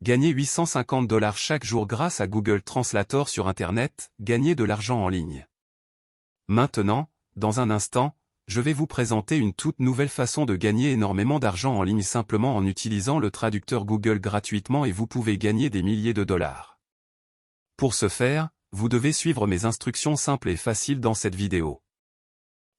Gagner 850 $ chaque jour grâce à Google Translator sur Internet, gagner de l'argent en ligne. Maintenant, dans un instant, je vais vous présenter une toute nouvelle façon de gagner énormément d'argent en ligne simplement en utilisant le traducteur Google gratuitement et vous pouvez gagner des milliers de dollars. Pour ce faire, vous devez suivre mes instructions simples et faciles dans cette vidéo.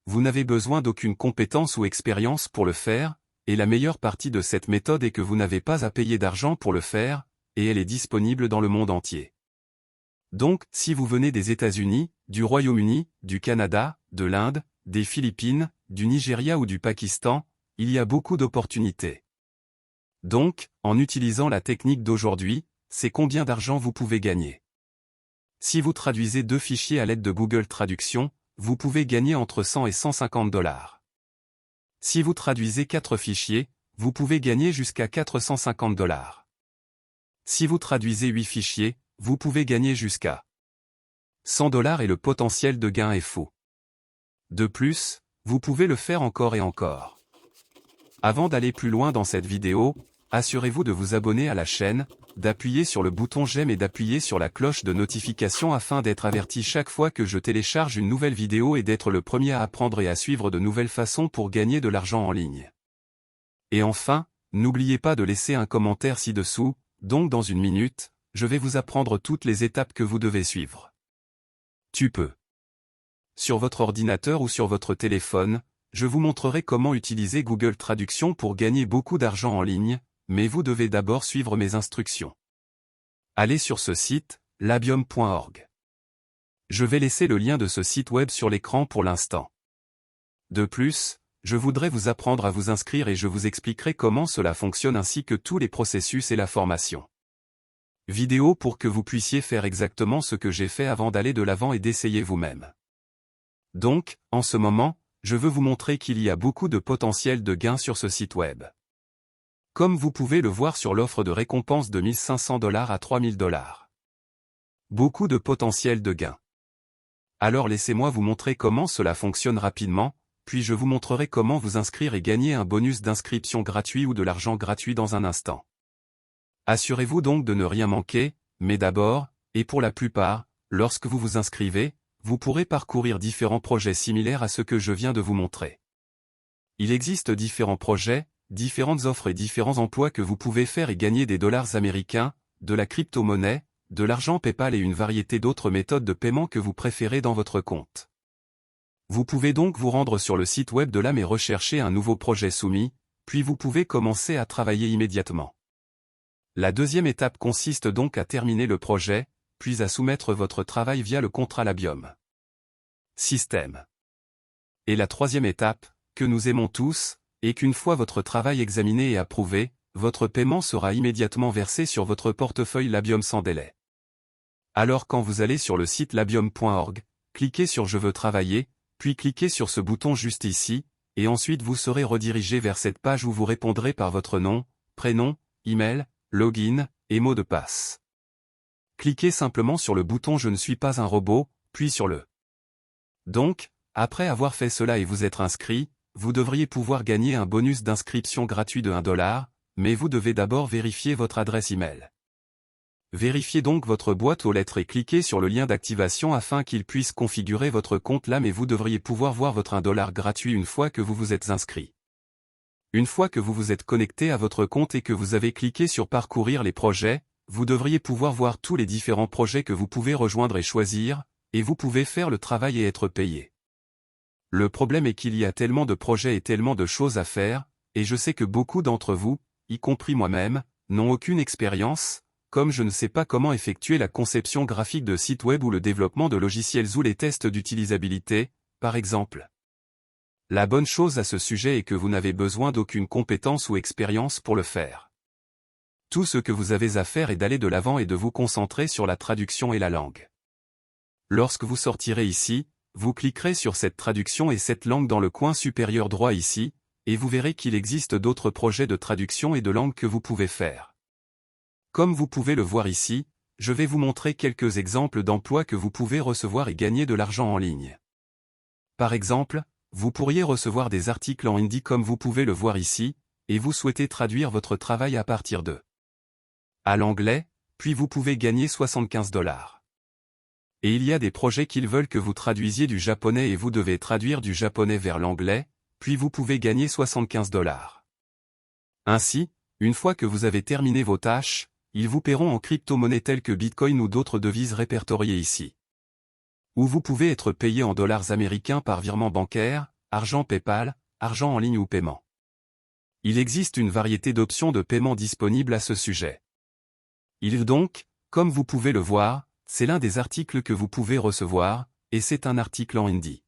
Vous n'avez besoin d'aucune compétence ou expérience pour le faire, et la meilleure partie de cette méthode est que vous n'avez pas à payer d'argent pour le faire, et elle est disponible dans le monde entier. Donc, si vous venez des États-Unis, du Royaume-Uni, du Canada, de l'Inde, des Philippines, du Nigeria ou du Pakistan, il y a beaucoup d'opportunités. Donc, en utilisant la technique d'aujourd'hui, c'est combien d'argent vous pouvez gagner. Si vous traduisez 2 fichiers à l'aide de Google Traduction, vous pouvez gagner entre 100 et 150 $. Si vous traduisez 4 fichiers, vous pouvez gagner jusqu'à 450 $. Si vous traduisez 8 fichiers, vous pouvez gagner jusqu'à 100 $ et le potentiel de gain est fou. De plus, vous pouvez le faire encore et encore. Avant d'aller plus loin dans cette vidéo, assurez-vous de vous abonner à la chaîne, d'appuyer sur le bouton j'aime et d'appuyer sur la cloche de notification afin d'être averti chaque fois que je télécharge une nouvelle vidéo et d'être le premier à apprendre et à suivre de nouvelles façons pour gagner de l'argent en ligne. Et enfin, n'oubliez pas de laisser un commentaire ci-dessous, donc dans une minute, je vais vous apprendre toutes les étapes que vous devez suivre. Tu peux. Sur votre ordinateur ou sur votre téléphone, je vous montrerai comment utiliser Google Traduction pour gagner beaucoup d'argent en ligne, mais vous devez d'abord suivre mes instructions. Allez sur ce site, labiom.org. Je vais laisser le lien de ce site web sur l'écran pour l'instant. De plus, je voudrais vous apprendre à vous inscrire et je vous expliquerai comment cela fonctionne ainsi que tous les processus et la formation. Vidéo pour que vous puissiez faire exactement ce que j'ai fait avant d'aller de l'avant et d'essayer vous-même. Donc, en ce moment, je veux vous montrer qu'il y a beaucoup de potentiel de gain sur ce site web. Comme vous pouvez le voir sur l'offre de récompense de 1 500 $ à 3 000 $. Beaucoup de potentiel de gain. Alors laissez-moi vous montrer comment cela fonctionne rapidement, puis je vous montrerai comment vous inscrire et gagner un bonus d'inscription gratuit ou de l'argent gratuit dans un instant. Assurez-vous donc de ne rien manquer, mais d'abord, et pour la plupart, lorsque vous vous inscrivez, vous pourrez parcourir différents projets similaires à ce que je viens de vous montrer. Il existe différents projets, différentes offres et différents emplois que vous pouvez faire et gagner des dollars américains, de la crypto-monnaie, de l'argent PayPal et une variété d'autres méthodes de paiement que vous préférez dans votre compte. Vous pouvez donc vous rendre sur le site web de l'AM et rechercher un nouveau projet soumis, puis vous pouvez commencer à travailler immédiatement. La deuxième étape consiste donc à terminer le projet, puis à soumettre votre travail via le contrat Labiom. Système. Et la troisième étape, que nous aimons tous, est qu'une fois votre travail examiné et approuvé, votre paiement sera immédiatement versé sur votre portefeuille Labiom sans délai. Alors quand vous allez sur le site labiom.org, cliquez sur Je veux travailler, puis cliquez sur ce bouton juste ici, et ensuite vous serez redirigé vers cette page où vous répondrez par votre nom, prénom, email, login, et mot de passe. Cliquez simplement sur le bouton Je ne suis pas un robot, puis sur le. Donc, après avoir fait cela et vous être inscrit, vous devriez pouvoir gagner un bonus d'inscription gratuit de 1 $, mais vous devez d'abord vérifier votre adresse email. Vérifiez donc votre boîte aux lettres et cliquez sur le lien d'activation afin qu'il puisse configurer votre compte là mais vous devriez pouvoir voir votre 1 $ gratuit une fois que vous vous êtes inscrit. Une fois que vous vous êtes connecté à votre compte et que vous avez cliqué sur Parcourir les projets, vous devriez pouvoir voir tous les différents projets que vous pouvez rejoindre et choisir, et vous pouvez faire le travail et être payé. Le problème est qu'il y a tellement de projets et tellement de choses à faire, et je sais que beaucoup d'entre vous, y compris moi-même, n'ont aucune expérience, comme je ne sais pas comment effectuer la conception graphique de sites web ou le développement de logiciels ou les tests d'utilisabilité, par exemple. La bonne chose à ce sujet est que vous n'avez besoin d'aucune compétence ou expérience pour le faire. Tout ce que vous avez à faire est d'aller de l'avant et de vous concentrer sur la traduction et la langue. Lorsque vous sortirez ici, vous cliquerez sur cette traduction et cette langue dans le coin supérieur droit ici, et vous verrez qu'il existe d'autres projets de traduction et de langue que vous pouvez faire. Comme vous pouvez le voir ici, je vais vous montrer quelques exemples d'emplois que vous pouvez recevoir et gagner de l'argent en ligne. Par exemple, vous pourriez recevoir des articles en hindi comme vous pouvez le voir ici, et vous souhaitez traduire votre travail à partir de. à l'anglais, puis vous pouvez gagner 75 $. Et il y a des projets qu'ils veulent que vous traduisiez du japonais et vous devez traduire du japonais vers l'anglais, puis vous pouvez gagner 75 $. Ainsi, une fois que vous avez terminé vos tâches, ils vous paieront en crypto-monnaies telles que Bitcoin ou d'autres devises répertoriées ici. Ou vous pouvez être payé en dollars américains par virement bancaire, argent PayPal, argent en ligne ou paiement. Il existe une variété d'options de paiement disponibles à ce sujet. Donc, comme vous pouvez le voir, c'est l'un des articles que vous pouvez recevoir, et c'est un article en hindi.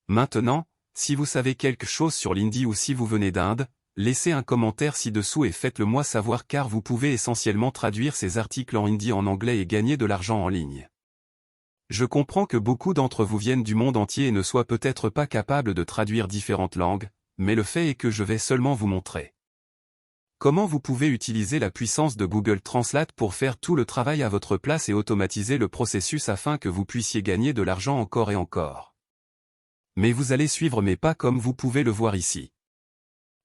Maintenant, si vous savez quelque chose sur l'hindi ou si vous venez d'Inde, laissez un commentaire ci-dessous et faites-le moi savoir car vous pouvez essentiellement traduire ces articles en hindi en anglais et gagner de l'argent en ligne. Je comprends que beaucoup d'entre vous viennent du monde entier et ne soient peut-être pas capables de traduire différentes langues, mais le fait est que je vais seulement vous montrer comment vous pouvez utiliser la puissance de Google Translate pour faire tout le travail à votre place et automatiser le processus afin que vous puissiez gagner de l'argent encore et encore. Mais vous allez suivre mes pas comme vous pouvez le voir ici.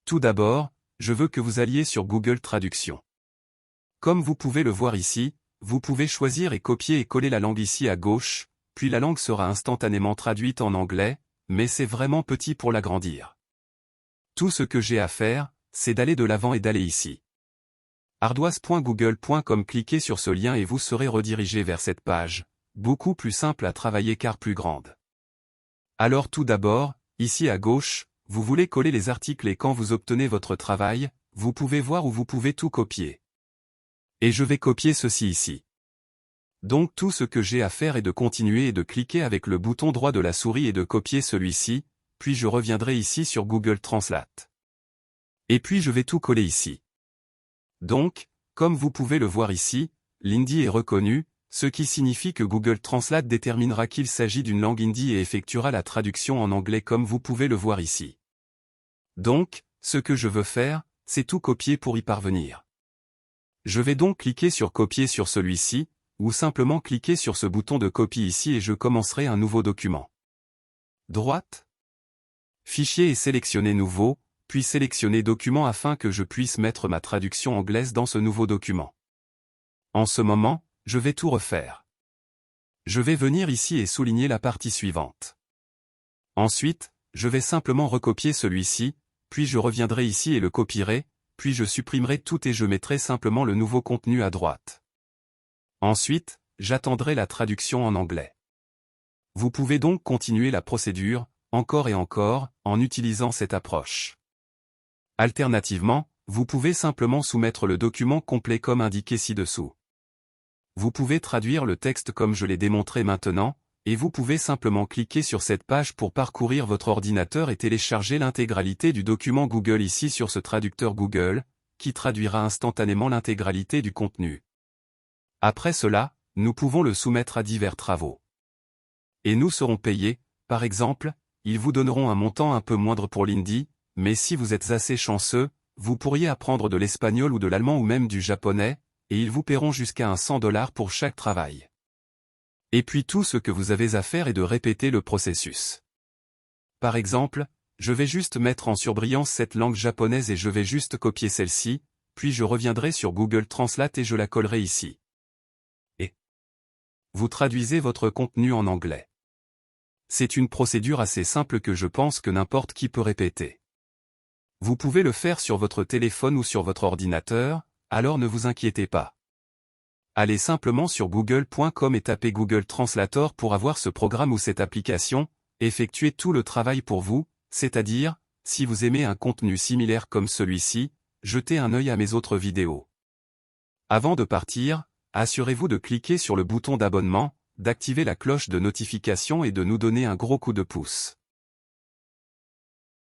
Tout d'abord, je veux que vous alliez sur Google Traduction. Comme vous pouvez le voir ici, vous pouvez choisir et copier et coller la langue ici à gauche, puis la langue sera instantanément traduite en anglais, mais c'est vraiment petit pour l'agrandir. Tout ce que j'ai à faire, c'est d'aller de l'avant et d'aller ici. ardoise.google.com. Cliquez sur ce lien et vous serez redirigé vers cette page, beaucoup plus simple à travailler car plus grande. Alors tout d'abord, ici à gauche, vous voulez coller les articles et quand vous obtenez votre travail, vous pouvez voir où vous pouvez tout copier. Et je vais copier ceci ici. Donc tout ce que j'ai à faire est de continuer et de cliquer avec le bouton droit de la souris et de copier celui-ci, puis je reviendrai ici sur Google Translate. Et puis je vais tout coller ici. Donc, comme vous pouvez le voir ici, l'hindi est reconnu, ce qui signifie que Google Translate déterminera qu'il s'agit d'une langue hindi et effectuera la traduction en anglais comme vous pouvez le voir ici. Donc, ce que je veux faire, c'est tout copier pour y parvenir. Je vais donc cliquer sur copier sur celui-ci, ou simplement cliquer sur ce bouton de copie ici et je commencerai un nouveau document. Droite. Fichier et sélectionner nouveau, puis sélectionner document afin que je puisse mettre ma traduction anglaise dans ce nouveau document. En ce moment, je vais tout refaire. Je vais venir ici et souligner la partie suivante. Ensuite, je vais simplement recopier celui-ci, puis je reviendrai ici et le copierai, puis je supprimerai tout et je mettrai simplement le nouveau contenu à droite. Ensuite, j'attendrai la traduction en anglais. Vous pouvez donc continuer la procédure, encore et encore, en utilisant cette approche. Alternativement, vous pouvez simplement soumettre le document complet comme indiqué ci-dessous. Vous pouvez traduire le texte comme je l'ai démontré maintenant, et vous pouvez simplement cliquer sur cette page pour parcourir votre ordinateur et télécharger l'intégralité du document Google ici sur ce traducteur Google, qui traduira instantanément l'intégralité du contenu. Après cela, nous pouvons le soumettre à divers travaux. Et nous serons payés, par exemple, ils vous donneront un montant un peu moindre pour l'hindi, mais si vous êtes assez chanceux, vous pourriez apprendre de l'espagnol ou de l'allemand ou même du japonais, et ils vous paieront jusqu'à 100 $ pour chaque travail. Et puis tout ce que vous avez à faire est de répéter le processus. Par exemple, je vais juste mettre en surbrillance cette langue japonaise et je vais juste copier celle-ci, puis je reviendrai sur Google Translate et je la collerai ici. Et vous traduisez votre contenu en anglais. C'est une procédure assez simple que je pense que n'importe qui peut répéter. Vous pouvez le faire sur votre téléphone ou sur votre ordinateur, alors ne vous inquiétez pas. Allez simplement sur google.com et tapez Google Translator pour avoir ce programme ou cette application, effectuez tout le travail pour vous, c'est-à-dire, si vous aimez un contenu similaire comme celui-ci, jetez un œil à mes autres vidéos. Avant de partir, assurez-vous de cliquer sur le bouton d'abonnement, d'activer la cloche de notification et de nous donner un gros coup de pouce.